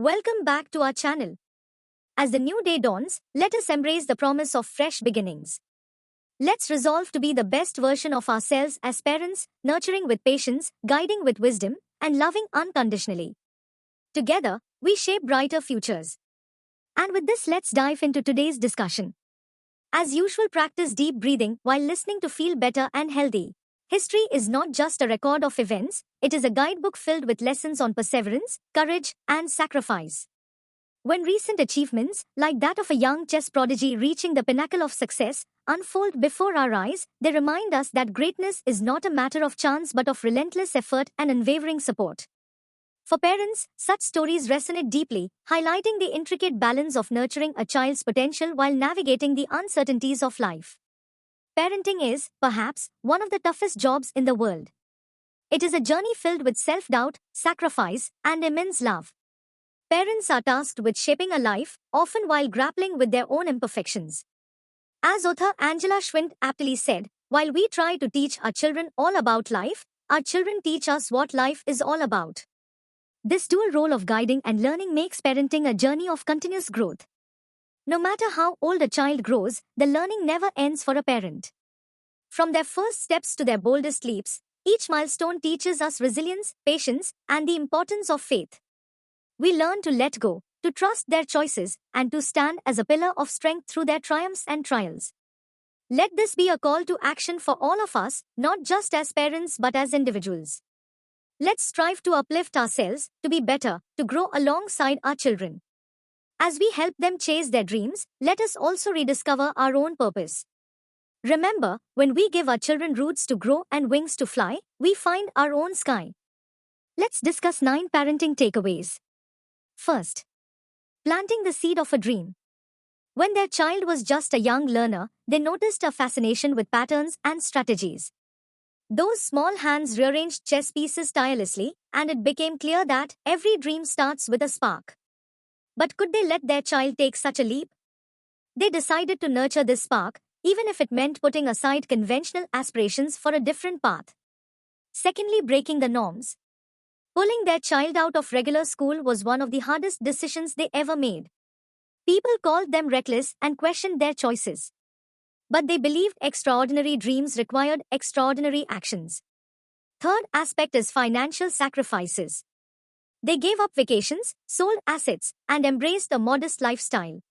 Welcome back to our channel. As the new day dawns, let us embrace the promise of fresh beginnings. Let's resolve to be the best version of ourselves as parents, nurturing with patience, guiding with wisdom, and loving unconditionally. Together, we shape brighter futures. And with this, let's dive into today's discussion. As usual, practice deep breathing while listening to feel better and healthy. History is not just a record of events, it is a guidebook filled with lessons on perseverance, courage, and sacrifice. When recent achievements, like that of a young chess prodigy reaching the pinnacle of success, unfold before our eyes, they remind us that greatness is not a matter of chance but of relentless effort and unwavering support. For parents, such stories resonate deeply, highlighting the intricate balance of nurturing a child's potential while navigating the uncertainties of life. Parenting is, perhaps, one of the toughest jobs in the world. It is a journey filled with self-doubt, sacrifice, and immense love. Parents are tasked with shaping a life, often while grappling with their own imperfections. As author Angela Schwind aptly said, while we try to teach our children all about life, our children teach us what life is all about. This dual role of guiding and learning makes parenting a journey of continuous growth. No matter how old a child grows, the learning never ends for a parent. From their first steps to their boldest leaps, each milestone teaches us resilience, patience, and the importance of faith. We learn to let go, to trust their choices, and to stand as a pillar of strength through their triumphs and trials. Let this be a call to action for all of us, not just as parents but as individuals. Let's strive to uplift ourselves, to be better, to grow alongside our children. As we help them chase their dreams, let us also rediscover our own purpose. Remember, when we give our children roots to grow and wings to fly, we find our own sky. Let's discuss 9 parenting takeaways. First, planting the seed of a dream. When their child was just a young learner, they noticed a fascination with patterns and strategies. Those small hands rearranged chess pieces tirelessly, and it became clear that every dream starts with a spark. But could they let their child take such a leap? They decided to nurture this spark, even if it meant putting aside conventional aspirations for a different path. Secondly, breaking the norms. Pulling their child out of regular school was one of the hardest decisions they ever made. People called them reckless and questioned their choices. But they believed extraordinary dreams required extraordinary actions. Third aspect is financial sacrifices. They gave up vacations, sold assets, and embraced a modest lifestyle.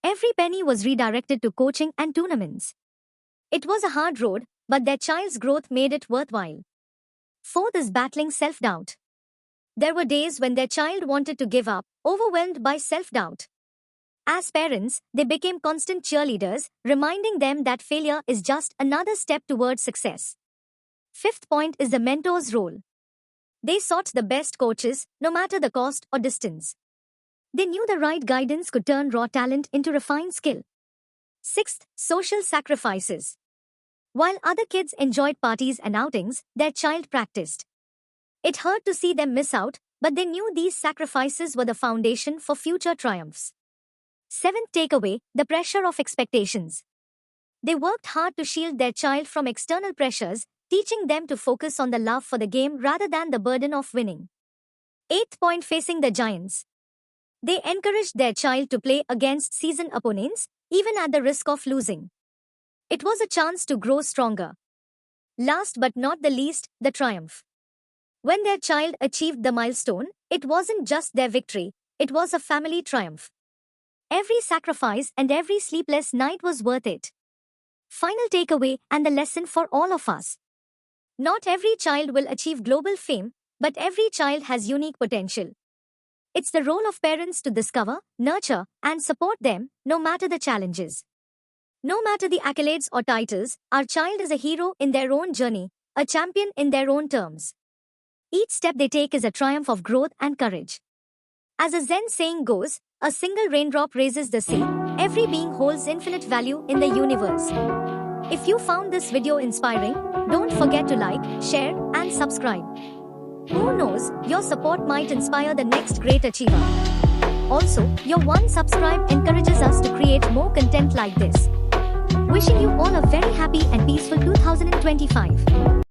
Every penny was redirected to coaching and tournaments. It was a hard road, but their child's growth made it worthwhile. Fourth is battling self-doubt. There were days when their child wanted to give up, overwhelmed by self-doubt. As parents, they became constant cheerleaders, reminding them that failure is just another step toward success. Fifth point is the mentor's role. They sought the best coaches, no matter the cost or distance. They knew the right guidance could turn raw talent into refined skill. Sixth, social sacrifices. While other kids enjoyed parties and outings, their child practiced. It hurt to see them miss out, but they knew these sacrifices were the foundation for future triumphs. Seventh takeaway, the pressure of expectations. They worked hard to shield their child from external pressures, teaching them to focus on the love for the game rather than the burden of winning. Eighth point, facing the giants. They encouraged their child to play against seasoned opponents, even at the risk of losing. It was a chance to grow stronger. Last but not the least, the triumph. When their child achieved the milestone, it wasn't just their victory, it was a family triumph. Every sacrifice and every sleepless night was worth it. Final takeaway and the lesson for all of us. Not every child will achieve global fame, but every child has unique potential. It's the role of parents to discover, nurture, and support them, no matter the challenges. No matter the accolades or titles, our child is a hero in their own journey, a champion in their own terms. Each step they take is a triumph of growth and courage. As a Zen saying goes, a single raindrop raises the sea. Every being holds infinite value in the universe. If you found this video inspiring, don't forget to like, share, and subscribe. Who knows, your support might inspire the next great achiever. Also, your one subscribe encourages us to create more content like this. Wishing you all a very happy and peaceful 2025.